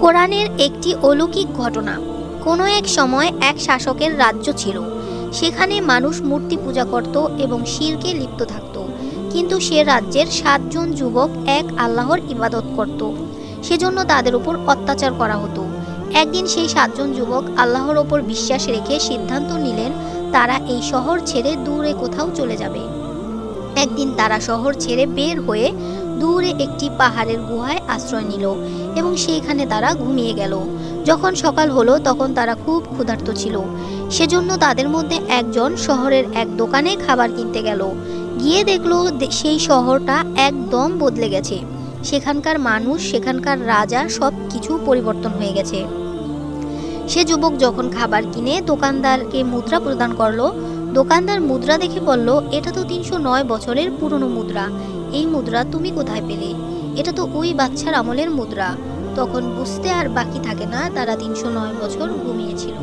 কোরআনের একটি অলৌকিক ঘটনা। কোনো এক সময় এক শাসকের রাজ্য ছিল। সেখানে মানুষ মূর্তি পূজা করত এবং শিরকে লিপ্ত থাকত। কিন্তু সে রাজ্যের 7 জন যুবক এক আল্লাহর ইবাদত করত। সেজন্য তাদের উপর অত্যাচার করা হতো। একদিন সেই 7 জন যুবক আল্লাহর ওপর বিশ্বাস রেখে সিদ্ধান্ত নিলেন তারা এই শহর ছেড়ে দূরে কোথাও চলে যাবে। একদিন তারা শহর ছেড়ে বের হয়ে দূরে একটি পাহাড়ের গুহায় আশ্রয় নিল এবং সেইখানে তারা ঘুমিয়ে গেল। যখন সকাল হলো তখন তারা খুব ক্ষুধার্ত ছিল। সেজন্য তাদের মধ্যে একজন শহরের এক দোকানে খাবার কিনতে গেল। গিয়ে দেখলো সেই শহরটা একদম বদলে গেছে। সেখানকার মানুষ, সেখানকার রাজা, সব কিছু পরিবর্তন হয়ে গেছে। সে যুবক যখন খাবার কিনে দোকানদারকে মুদ্রা প্রদান করলো, দোকানদার মুদ্রা দেখে বলল, এটা তো 309 বছরের পুরনো মুদ্রা। এই মুদ্রা তুমি কোথায় পেলে? এটা তো ওই বাচ্চার আমলের মুদ্রা। তখন বুঝতে আর বাকি থাকে না তারা 309 বছর ঘুমিয়েছিল।